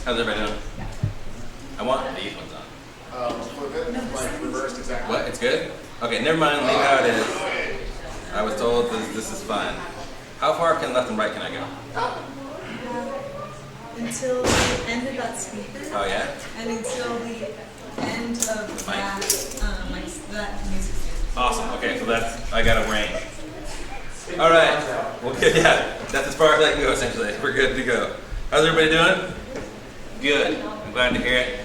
How's everybody doing? I want these ones on. Flip it, like reversed exactly. What? It's good? Okay, never mind. Leave it how it is. I was told this is fine. How far left and right can I go? Until the end of that speaker. Oh yeah? And until the end of mic. that music stand. Awesome. Okay, so I got a range. All right. Well, good. Yeah, that's as far as I can go. Essentially, we're good to go. How's everybody doing? Good. I'm glad to hear it.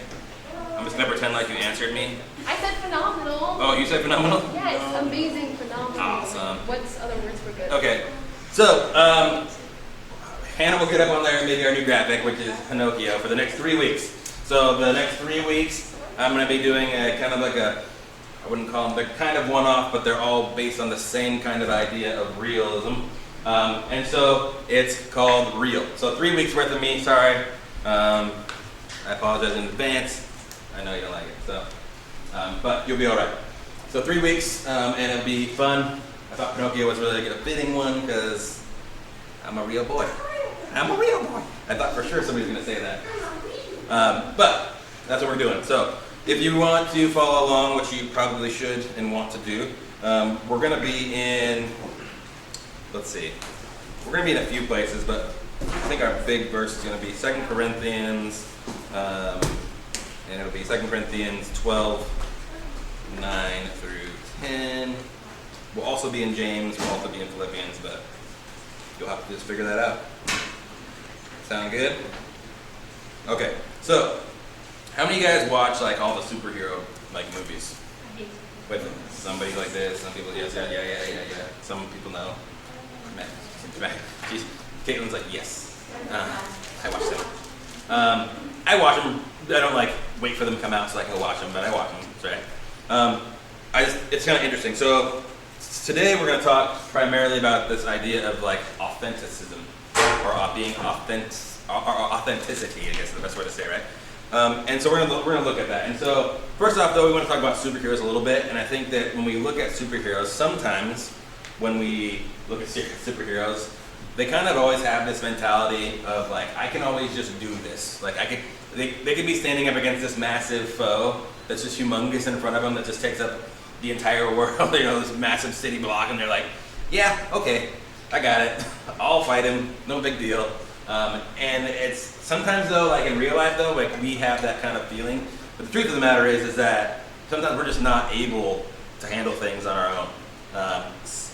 I'm just gonna pretend like you answered me. I said phenomenal. Oh, you said phenomenal? Yes, amazing, phenomenal. Awesome. What's other words for good? Okay. So, Hannah will get up on there and make our new graphic, which is Pinocchio, for the next 3 weeks. So the next 3 weeks, I'm going to be doing a kind of like I wouldn't call them, they're kind of one-off, but they're all based on the same kind of idea of realism. And so it's called Real. So 3 weeks worth of me, sorry. I apologize in advance. I know you don't like it, so, but you'll be all right. So 3 weeks, and it'll be fun. I thought Pinocchio was really a fitting one because I'm a real boy. I'm a real boy. I thought for sure somebody was going to say that. But that's what we're doing. So if you want to follow along, which you probably should and want to do, we're going to be in, let's see, we're going to be in a few places, but I think our big verse is going to be 2 Corinthians, and it'll be 2 Corinthians 12, 9 through 10. We'll also be in James, we'll also be in Philippians, but you'll have to just figure that out. Sound good? Okay, so how many of you guys watch like all the superhero like movies? With somebody like this, some people yes, yeah. Some people know. Jeez, Caitlin's like yes. I watch them. I watch them. I don't like wait for them to come out so I can go watch them, but I watch them. Right. It's kind of interesting. So today we're going to talk primarily about this idea of like authenticism, or being authenticity, I guess is the best way to say it, right? And so we're gonna look at that. And so first off, though, we want to talk about superheroes a little bit. And I think that when we look at superheroes, sometimes when we look at superheroes, they kind of always have this mentality of like, I can always just do this. Like they could be standing up against this massive foe that's just humongous in front of them that just takes up the entire world, this massive city block, and they're like, yeah, okay, I got it. I'll fight him, no big deal. And it's sometimes though, like in real life though, like we have that kind of feeling. But the truth of the matter is that sometimes we're just not able to handle things on our own.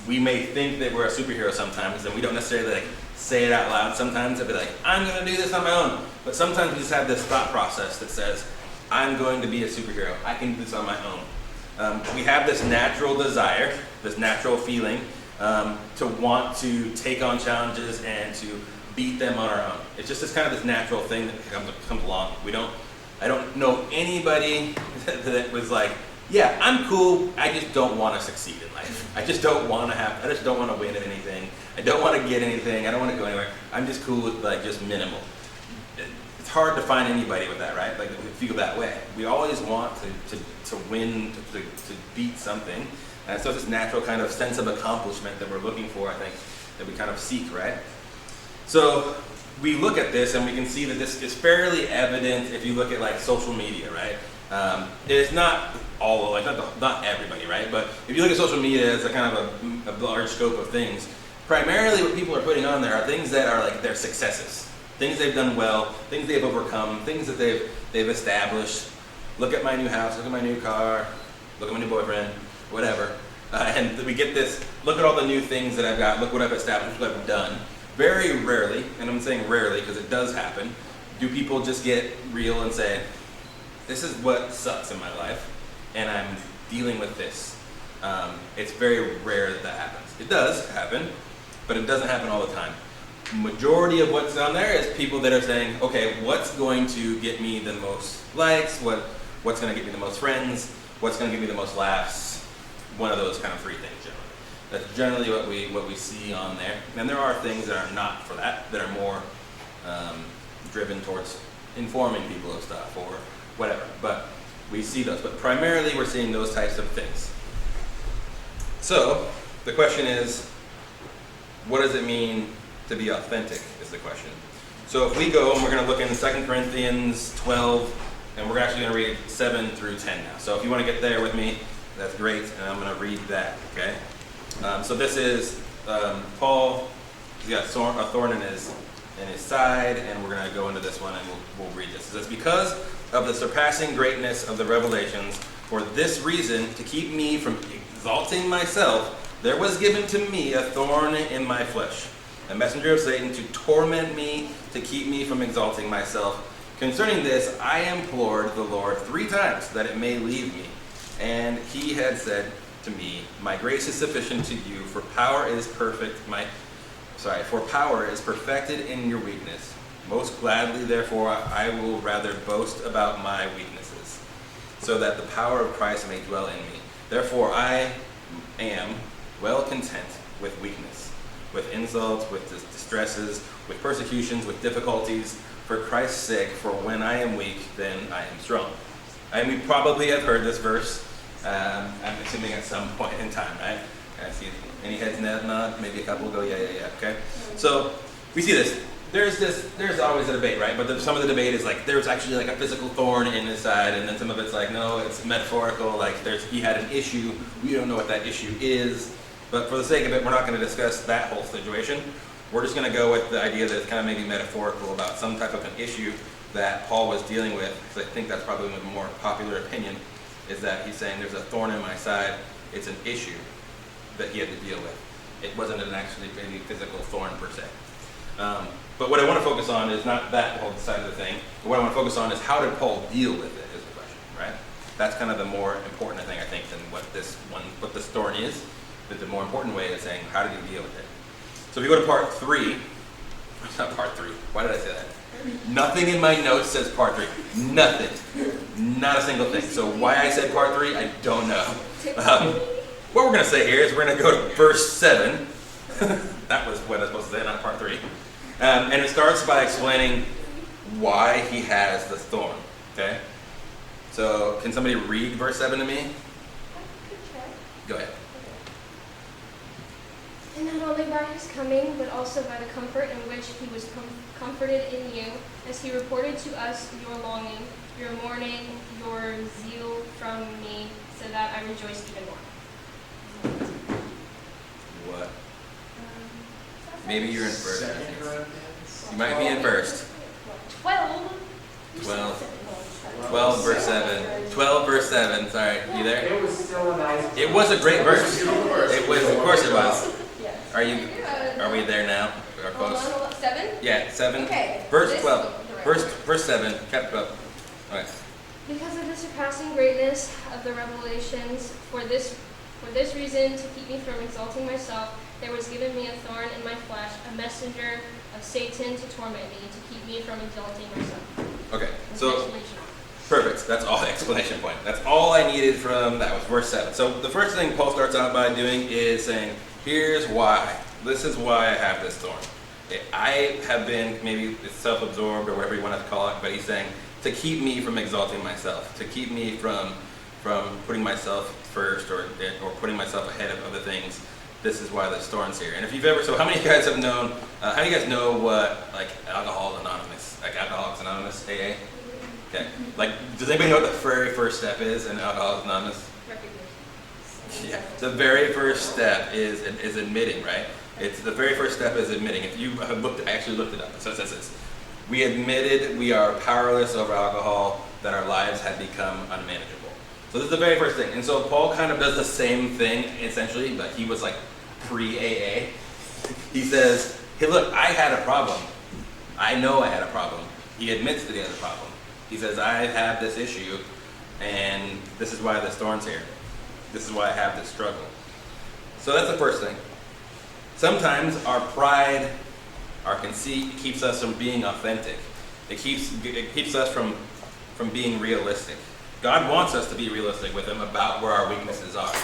We may think that we're a superhero sometimes, and we don't necessarily like say it out loud. Sometimes it'll be like, I'm gonna do this on my own. But sometimes we just have this thought process that says, I'm going to be a superhero. I can do this on my own. We have this natural desire, this natural feeling to want to take on challenges and to beat them on our own. It's just this kind of this natural thing that comes along. I don't know anybody that was like, yeah, I'm cool, I just don't want to succeed in life. I just don't want to win at anything. I don't want to get anything. I don't want to go anywhere. I'm just cool with like just minimal. It's hard to find anybody with that, right? Like we feel that way. We always want to win, to beat something. And so it's this natural kind of sense of accomplishment that we're looking for, I think, that we kind of seek, right? So we look at this and we can see that this is fairly evident if you look at like social media, right? It's not all, like not everybody, right? But if you look at social media as a kind of a large scope of things, primarily what people are putting on there are things that are like their successes, things they've done well, things they've overcome, things that they've established. Look at my new house, look at my new car, look at my new boyfriend, whatever. And we get this, look at all the new things that I've got, look what I've established, what I've done. Very rarely, and I'm saying rarely because it does happen, do people just get real and say, this is what sucks in my life, and I'm dealing with this. It's very rare that happens. It does happen, but it doesn't happen all the time. Majority of what's on there is people that are saying, okay, what's going to get me the most likes, what's going to get me the most friends, what's going to give me the most laughs, one of those kind of three things generally. That's generally what we see on there. And there are things that are not for that are more driven towards informing people of stuff or whatever. But we see those. But primarily we're seeing those types of things. So the question is, what does it mean to be authentic is the question. So if we go, and we're going to look in 2 Corinthians 12, and we're actually going to read 7 through 10 now. So if you want to get there with me, that's great, and I'm going to read that, okay? So this is Paul. He's got a thorn in his side, and we're going to go into this one, and we'll read this. It says, because of the surpassing greatness of the revelations, for this reason, to keep me from exalting myself, there was given to me a thorn in my flesh, a messenger of Satan to torment me, to keep me from exalting myself. Concerning this, I implored the Lord 3 times that it may leave me. And he had said to me, my grace is sufficient to you, for power is perfected in your weakness. Most gladly, therefore, I will rather boast about my weaknesses, so that the power of Christ may dwell in me. Therefore, I am well content with weakness, with insults, with distresses, with persecutions, with difficulties, for Christ's sake, for when I am weak, then I am strong. And we probably have heard this verse, I'm assuming at some point in time, right? I see any heads nod, maybe a couple go, yeah, okay? So, we see this. There's always a debate, right? But some of the debate is like, there's actually like a physical thorn in his side, and then some of it's like, no, it's metaphorical, like he had an issue, we don't know what that issue is. But for the sake of it, we're not going to discuss that whole situation. We're just going to go with the idea that it's kind of maybe metaphorical about some type of an issue that Paul was dealing with, because I think that's probably the more popular opinion, is that he's saying there's a thorn in my side. It's an issue that he had to deal with. It wasn't an actually maybe physical thorn per se. But what I want to focus on is not that whole side of the thing. But what I want to focus on is how did Paul deal with it is the question, right? That's kind of the more important thing, I think, than what this thorn is. But the more important way is saying, how did he deal with it? So if you go to part 3, it's not part 3. Why did I say that? Nothing in my notes says part 3. Nothing. Not a single thing. So why I said part 3, I don't know. What we're going to say here is we're going to go to verse 7. That was what I was supposed to say, not part 3. And it starts by explaining why he has the thorn. Okay? So can somebody read verse 7 to me? Go ahead. And not only by his coming, but also by the comfort in which he was comforted in you, as he reported to us your longing, your mourning, your zeal from me, so that I rejoiced even more. What? Maybe you're in first. I Second think. Corinthians. You might be in first. 12. 12 verse 7. 12 verse 7. Sorry, you there? It was still a nice. It was a great verse. It was a beautiful verse. It was, of course it was. Yes. Are we there now? Or Hold close? on, 7? Yeah, 7. Okay. Verse This 12. is the right Verse 7. Chapter 12. Okay. Because of the surpassing greatness of the revelations, for this reason, to keep me from exalting myself, there was given me a thorn in my flesh, a messenger of Satan to torment me, to keep me from exalting myself. Okay. So perfect. That's all the explanation point. That's all I needed from that was verse 7. So the first thing Paul starts out by doing is saying, here's why. This is why I have this thorn. I have been, maybe it's self-absorbed or whatever you want to call it, but he's saying to keep me from exalting myself, to keep me from putting myself first or putting myself ahead of other things. This is why this thorn's here. And if you've ever, so how many of you guys have known, how do you guys know what, like, Alcohol Anonymous, like Alcoholics Anonymous, AA? Okay. Like, does anybody know what the very first step is in Alcoholics Anonymous? Yeah. The very first step is admitting, right? It's the very first step is admitting. If you have I actually looked it up. So it says this. We admitted we are powerless over alcohol, that our lives had become unmanageable. So this is the very first thing. And so Paul kind of does the same thing, essentially, but he was like pre-AA. He says, hey, look, I had a problem. I know I had a problem. He admits that he has a problem. He says, I have this issue, and this is why this thorn's here. This is why I have this struggle. So that's the first thing. Sometimes our pride, our conceit keeps us from being authentic. It keeps us from being realistic. God wants us to be realistic with him about where our weaknesses are.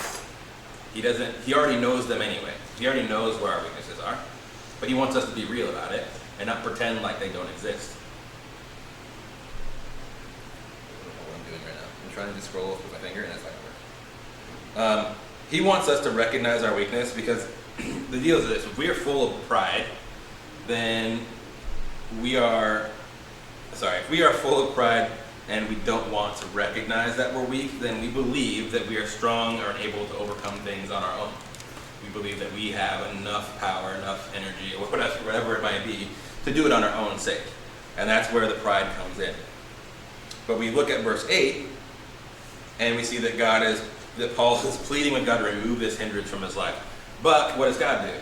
He already knows them anyway. He already knows where our weaknesses are. But he wants us to be real about it and not pretend like they don't exist. I don't know what I'm doing right now. I'm trying to just scroll with my finger and it's not gonna work. He wants us to recognize our weakness because the deal is this: if we are full of pride, then if we are full of pride and we don't want to recognize that we're weak, then we believe that we are strong or able to overcome things on our own. We believe that we have enough power, enough energy, or whatever it might be, to do it on our own sake. And that's where the pride comes in. But we look at verse 8, and we see that Paul is pleading with God to remove this hindrance from his life. But what does God do?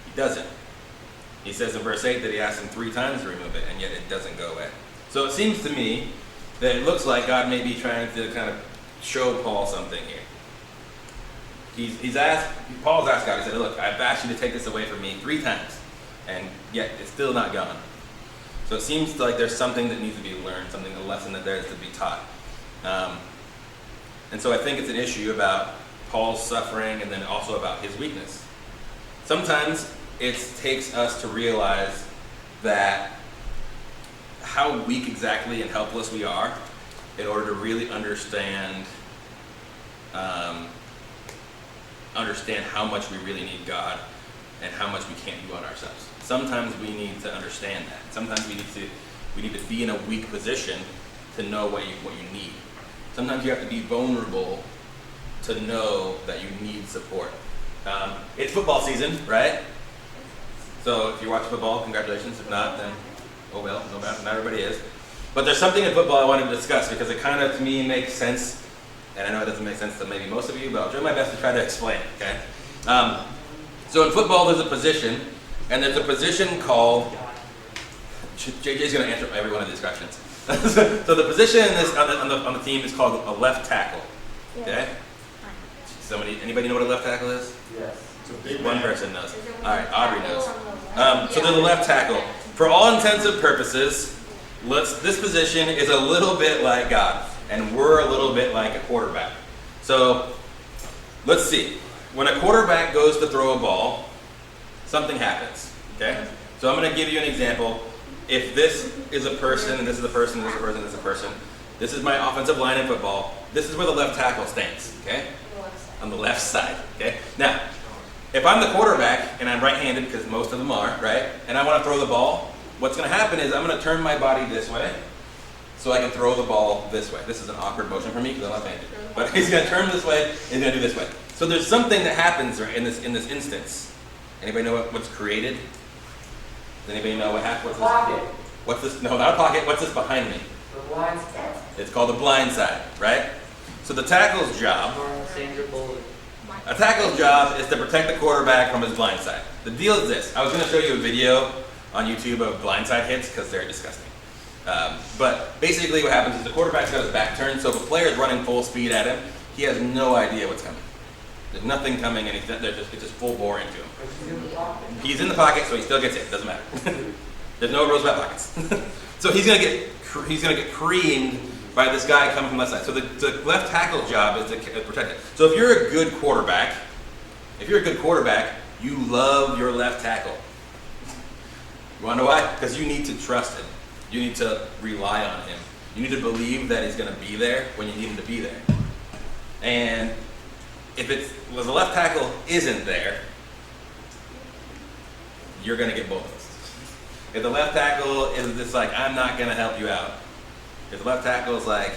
He doesn't. He says in verse 8 that he asked him 3 times to remove it, and yet it doesn't go away. So it seems to me that it looks like God may be trying to kind of show Paul something here. Paul's asked God, he said, look, I've asked you to take this away from me 3 times, and yet it's still not gone. So it seems like there's something that needs to be learned, a lesson that there is to be taught. And so I think it's an issue about Paul's suffering and then also about his weakness. Sometimes it takes us to realize that how weak exactly and helpless we are in order to really understand how much we really need God and how much we can't do on ourselves. Sometimes we need to understand that. Sometimes we need to be in a weak position to know what you need. Sometimes you have to be vulnerable to know that you need support. It's football season, right? So if you watch football, congratulations. If not, then oh well, no matter, not everybody is. But there's something in football I wanted to discuss because it kind of, to me, makes sense. And I know it doesn't make sense to maybe most of you, but I'll try my best to try to explain it, okay? So in football, there's a position, and there's a position called, JJ's going to answer every one of these questions. So the position in this on the team is called a left tackle, okay? Anybody know what a left tackle is? Yes. One person knows. All right, Audrey knows. So they're the left tackle. For all intents and purposes, this position is a little bit like God, and we're a little bit like a quarterback. So let's see. When a quarterback goes to throw a ball, something happens. Okay? So I'm going to give you an example. If this is a person, and this is a person, this is a person, this is a person, this is my offensive line in football. This is where the left tackle stands. Okay? On the left side. Okay? Now, if I'm the quarterback and I'm right-handed, because most of them are, right? And I want to throw the ball, what's going to happen is I'm going to turn my body this way so I can throw the ball this way. This is an awkward motion for me because I'm left-handed. But he's going to turn this way and he's going to do this way. So there's something that happens in this instance. Anybody know what's created? Does anybody know what happens? Pocket. What's this? No, not a pocket. What's this behind me? The blind spot. It's called the blind side, right? So the tackle's job, a tackle's job is to protect the quarterback from his blind side. The deal is this. I was going to show you a video on YouTube of blindside hits because they're disgusting. But basically what happens is the quarterback's got his back turned, so if a player is running full speed at him, he has no idea what's coming. There's nothing coming, and it's just full bore into him. But she's in the pocket. He's in the pocket, so he still gets hit. Doesn't matter. There's no Roosevelt pockets. So he's gonna get creamed by this guy coming from the left side. So the left tackle's job is to protect it. So if you're a good quarterback, you love your left tackle. You wanna know why? Because you need to trust him. You need to rely on him. You need to believe that he's going to be there when you need him to be there. And if the left tackle isn't there, you're going to get both of us. If the left tackle is just like, I'm not going to help you out. If the left tackle is like,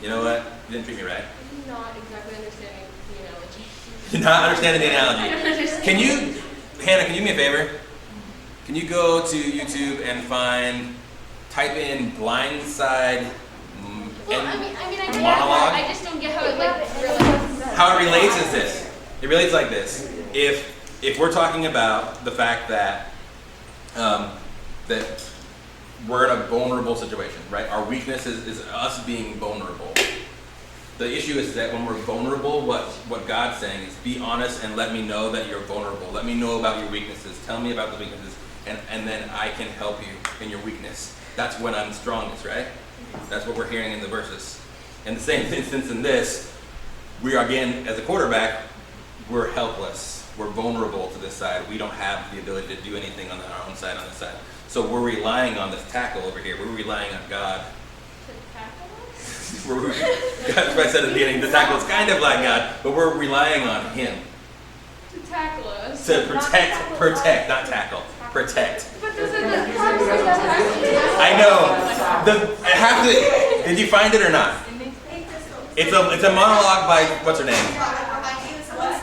you know what, you didn't treat me right. I'm not exactly understanding the analogy. You're not understanding the I analogy. don't understand. Hannah, can you do me a favor? Can you go to YouTube and type in blindside Well, I mean, I get monologue? that. I just don't get how it relates. How it relates is this. It relates like this. If we're talking about the fact that that we're in a vulnerable situation, right? Our weakness is us being vulnerable. The issue is that when we're vulnerable, what God's saying is be honest and let me know that you're vulnerable. Let me know about your weaknesses. Tell me about the weaknesses, and then I can help you in your weakness. That's when I'm strongest, right? That's what we're hearing in the verses. In the same instance in this, we are, again, as a quarterback, we're helpless. We're vulnerable to this side. We don't have the ability to do anything on our own side, on this side. So we're relying on this tackle over here. We're relying on God. To tackle us? That's what I said at the beginning. The tackle is kind of like God, but we're relying on Him To tackle us. to protect, not tackle, protect. But doesn't the I know. I have to. Did you find it or not? It's a monologue by what's her name?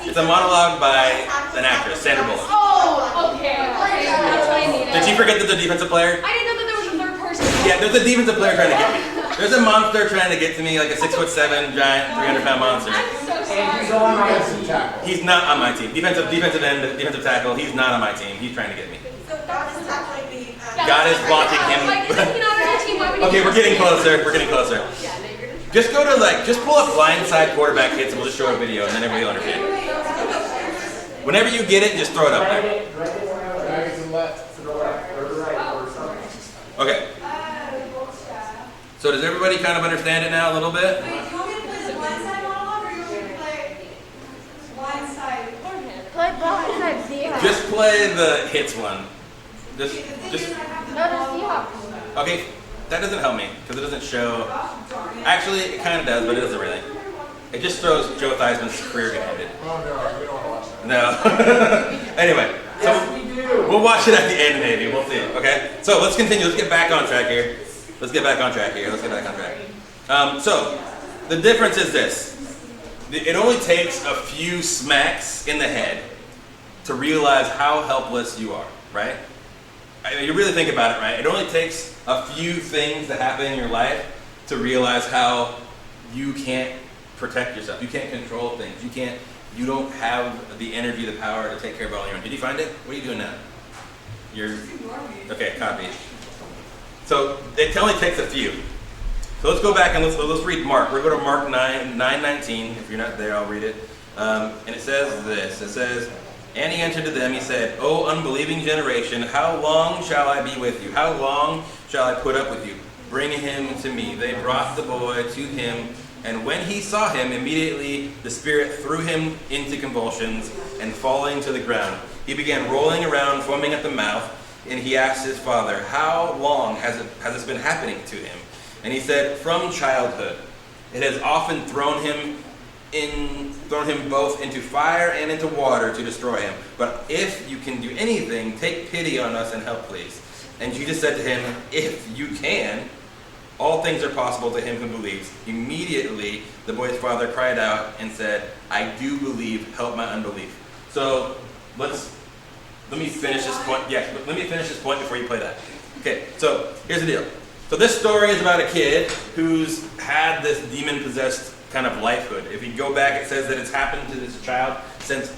It's a monologue by an actress, Sandra Bullock. Oh, okay. That's what I needed. Did she forget that the defensive player? I didn't know that there was a third person. Yeah, there's a defensive player trying to get me. There's a monster trying to get to me, like a 6'7" giant, 300-pound monster. I'm so And he's sorry. on my tackle. He's not on my team. Defensive end, defensive tackle. He's not on my team. He's trying to get me. So God is actually the. God is blocking Like, him. isn't he not on our team? Why would he Okay, be we're getting on our closer. We're getting closer. Yeah, no, you're gonna try. Just go to just pull up blindside quarterback hits and we'll just show a video and then everybody will understand. Whenever you get it, just throw it up there. Dragons and left. Okay. So does everybody kind of understand it now a little bit? Wait, do you want me to play the blindside monologue or do you want me to play blindside? Play blindside Seahawks. Just play the hits one. The thing Just is, I have to. No, the Seahawks. okay. That doesn't help me because it doesn't show. Actually, it kind of does, but it doesn't really. It just throws Joe Theismann's career get ended. Oh no, we don't want to watch that. No. Anyway, so Yes, we do. we'll watch it at the end maybe. We'll see. Okay. So let's continue. Let's get back on track here. Let's get back on track. So the difference is this. It only takes a few smacks in the head to realize how helpless you are, right? I mean, you really think about it, right? It only takes a few things to happen in your life to realize how you can't protect yourself. You can't control things. You don't have the energy, the power to take care of it all on your own. Did you find it? What are you doing now? Okay, copy. So it only takes a few. So let's go back and let's read Mark. We're going to Mark 9:19. If you're not there, I'll read it. And it says this. It says, "And he answered to them, he said, O unbelieving generation, how long shall I be with you? How long shall I put up with you? Bring him to me." They brought the boy to him, and when he saw him, immediately the spirit threw him into convulsions, and falling to the ground, he began rolling around, foaming at the mouth, and he asked his father, "How long has this been happening to him?" And he said, "From childhood. It has often thrown him both into fire and into water to destroy him. But if you can do anything, take pity on us and help, please." And Jesus said to him, "If you can, all things are possible to him who believes." Immediately, the boy's father cried out and said, "I do believe, help my unbelief." So let me finish this point. Yes, let me finish this point before you play that. Okay, so here's the deal. So this story is about a kid who's had this demon-possessed kind of lifehood. If you go back, it says that it's happened to this child since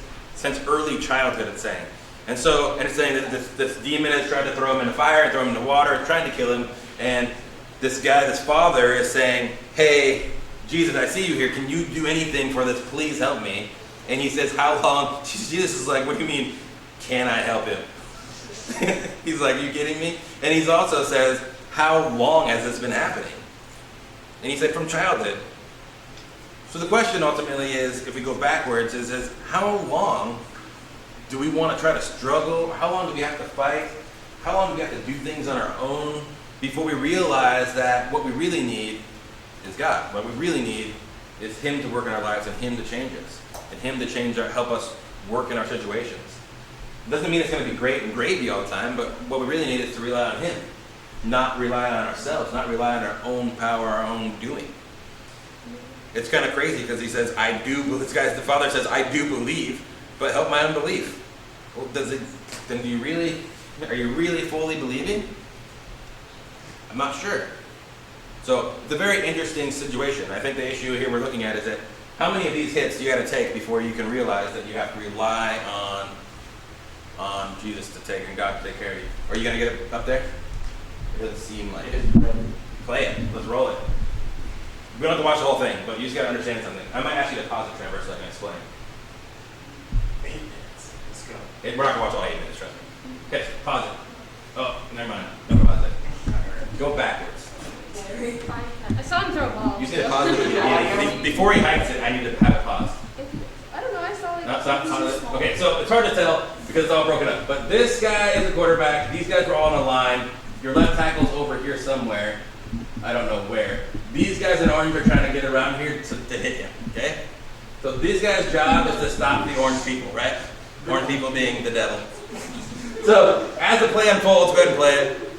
early childhood, it's saying. And it's saying that this demon has tried to throw him into fire and throw him into water, trying to kill him. And this father is saying, "Hey, Jesus, I see you here. Can you do anything for this? Please help me." And he says, "How long?" Jesus is like, "What do you mean, can I help him?" He's like, "You kidding me?" And he also says, "How long has this been happening?" And he said, "From childhood." So the question ultimately is, if we go backwards, is how long do we want to try to struggle? How long do we have to fight? How long do we have to do things on our own before we realize that what we really need is God? What we really need is Him to work in our lives and Him to change us. And Him to help us work in our situations. It doesn't mean it's going to be great and gravy all the time, but what we really need is to rely on Him. Not rely on ourselves, not rely on our own power, our own doing. It's kind of crazy because he says, the father says, "I do believe, but help my unbelief." Well, are you really fully believing? I'm not sure. So it's a very interesting situation. I think the issue here we're looking at is that how many of these hits do you got to take before you can realize that you have to rely on Jesus to take and God to take care of you? Are you going to get it up there? It doesn't seem like it. Play it. Let's roll it. We don't have to watch the whole thing, but you just got to understand something. I might ask you to pause it, Trevor, so I can explain. 8 minutes. Let's go. We're not going to watch all 8 minutes, trust me. Okay, pause it. Oh, never mind. Never pause it. Go backwards. I saw him throw a ball. You said pause it at the beginning. Before he hikes it, I need to have it paused. I don't know, I saw like... No, stop. Okay, so it's hard to tell because it's all broken up. But this guy is a quarterback. These guys were all on a line. Your left tackle's over here somewhere. I don't know where. These guys in orange are trying to get around here to hit him, okay? So these guys' job is to stop the orange people, right? Orange people being the devil. So as the play unfolds, go ahead and play it.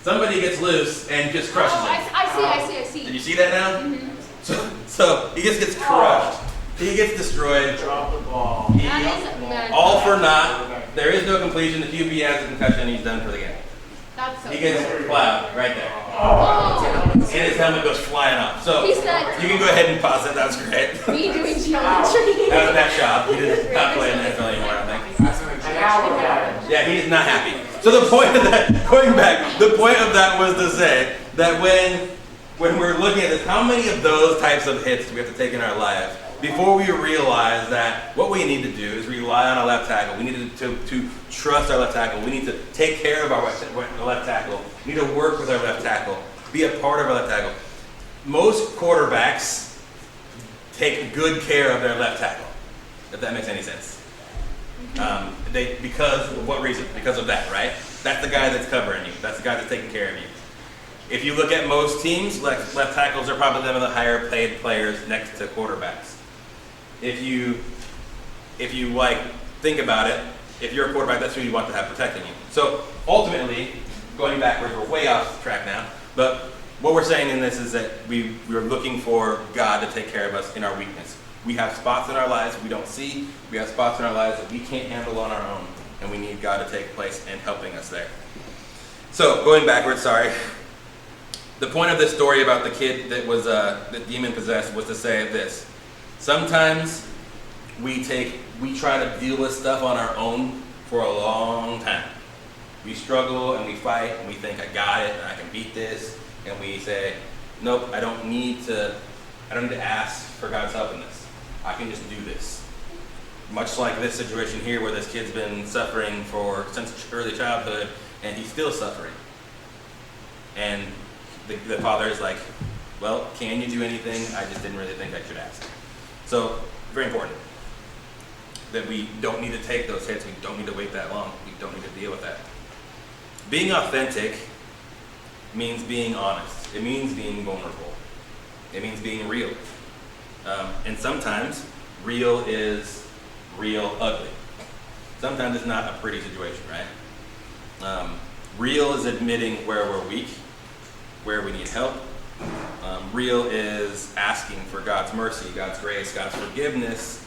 somebody gets loose and just crushes him. I see. Did you see that now? So he just gets crushed. He gets destroyed. Drop the ball. He- That is mad. all for naught. There is no completion. The QB has a concussion. He's done for the game. That's so He gets plowed right there. Oh, And his helmet goes flying off. So he's not you can go ahead and pause it. That was great. me doing geometry. That was Matt Schaub. He does not play in the NFL anymore, I don't think. That's an injection. Yeah, he's not happy. So the point of that, going back, the point of that was to say that when we're looking at this, how many of those types of hits do we have to take in our lives before we realize that what we need to do is rely on our left tackle. We need to trust our left tackle. We need to take care of our left tackle. We need to work with our left tackle, be a part of our left tackle. Most quarterbacks take good care of their left tackle, if that makes any sense. Because of what reason? Because of that, right? That's the guy that's covering you. That's the guy that's taking care of you. If you look at most teams, left tackles are probably some of the higher paid players next to quarterbacks. If you think about it, if you're a quarterback, that's who you want to have protecting you. So ultimately, going backwards, we're way off track now. But what we're saying in this is that we're looking for God to take care of us in our weakness. We have spots in our lives we don't see. We have spots in our lives that we can't handle on our own, and we need God to take place in helping us there. So going backwards, sorry. The point of this story about the kid that was demon possessed was to say this. Sometimes we try to deal with stuff on our own for a long time. We struggle and we fight and we think, I got it and I can beat this. And we say, nope, I don't need to ask for God's help in this. I can just do this. Much like this situation here where this kid's been suffering since early childhood and he's still suffering. And the father is like, well, can you do anything? I just didn't really think I should ask. So, very important that we don't need to take those hits. We don't need to wait that long. We don't need to deal with that. Being authentic means being honest. It means being vulnerable. It means being real. And sometimes real is real ugly. Sometimes it's not a pretty situation, right? Real is admitting where we're weak, where we need help. Real is asking for God's mercy, God's grace, God's forgiveness.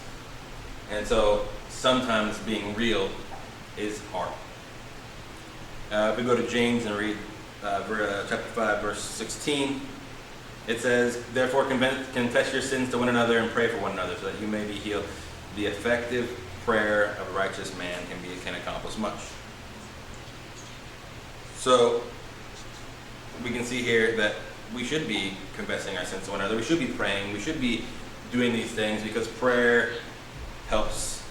And so sometimes being real is hard. If we go to James and read chapter 5, verse 16, it says, therefore confess your sins to one another and pray for one another so that you may be healed. The effective prayer of a righteous man can accomplish much. So we can see here that we should be confessing our sins to one another. We should be praying. We should be doing these things because prayer helps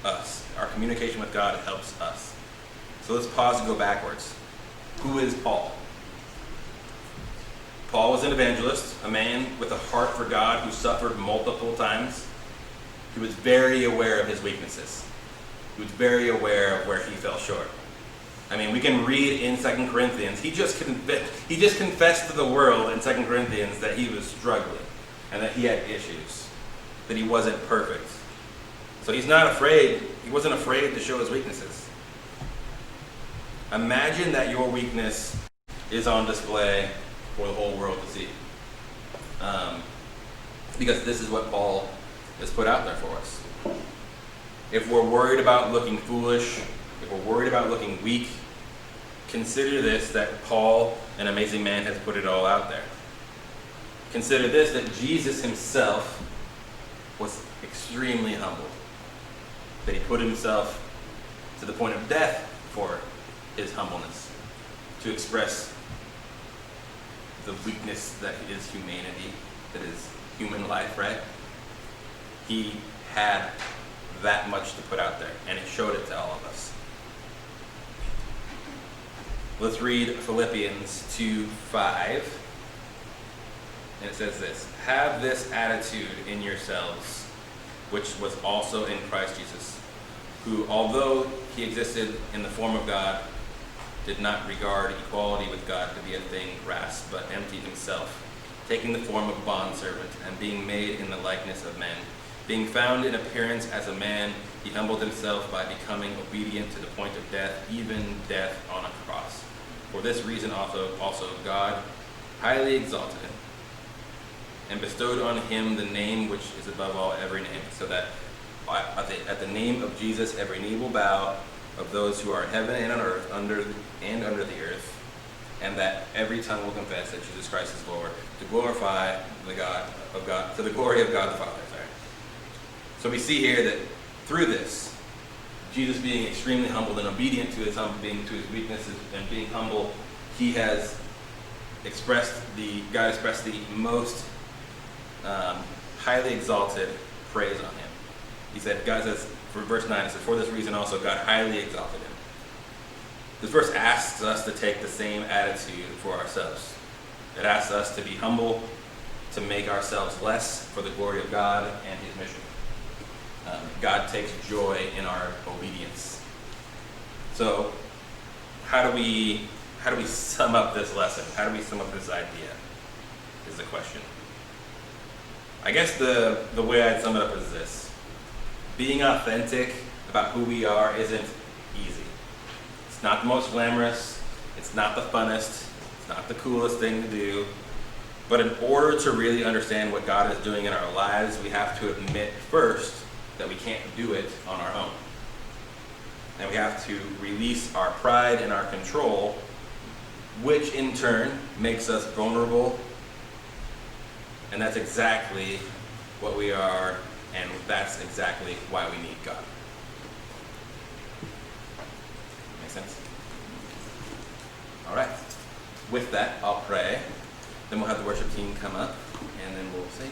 us. Our communication with God helps us. So let's pause and go backwards. Who is Paul? Paul was an evangelist, a man with a heart for God who suffered multiple times. He was very aware of his weaknesses. He was very aware of where he fell short. I mean, we can read in 2 Corinthians, he just confessed to the world in 2 Corinthians that he was struggling and that he had issues, that he wasn't perfect. So he wasn't afraid to show his weaknesses. Imagine that your weakness is on display for the whole world to see. Because this is what Paul has put out there for us. If we're worried about looking foolish, if we're worried about looking weak, consider this, that Paul, an amazing man, has put it all out there. Consider this, that Jesus himself was extremely humbled. That he put himself to the point of death for his humbleness, to express the weakness that is humanity, that is human life, right? He had that much to put out there, and he showed it to all of us. Let's read Philippians 2:5. And it says this, have this attitude in yourselves, which was also in Christ Jesus, who, although he existed in the form of God, did not regard equality with God to be a thing grasped, but emptied himself, taking the form of a bondservant, and being made in the likeness of men. Being found in appearance as a man, he humbled himself by becoming obedient to the point of death, even death on a cross. For this reason also God highly exalted him and bestowed on him the name which is above all every name, so that at the name of Jesus every knee will bow, of those who are in heaven and on earth, under the earth, and that every tongue will confess that Jesus Christ is Lord, to glorify to the glory of God the Father. So we see here that through this, Jesus being extremely humbled and obedient to his weaknesses and being humble, God expressed the most highly exalted praise on him. He said, God says, for verse 9, it says, for this reason also God highly exalted him. This verse asks us to take the same attitude for ourselves. It asks us to be humble, to make ourselves less for the glory of God and his mission. God takes joy in our obedience. So, how do we sum up this lesson? How do we sum up this idea? Is the question. I guess the way I'd sum it up is this: being authentic about who we are isn't easy. It's not the most glamorous. It's not the funnest. It's not the coolest thing to do. But in order to really understand what God is doing in our lives, we have to admit first that we can't do it on our own. And we have to release our pride and our control, which in turn makes us vulnerable. And that's exactly what we are, and that's exactly why we need God. Make sense? All right. With that, I'll pray. Then we'll have the worship team come up, and then we'll sing.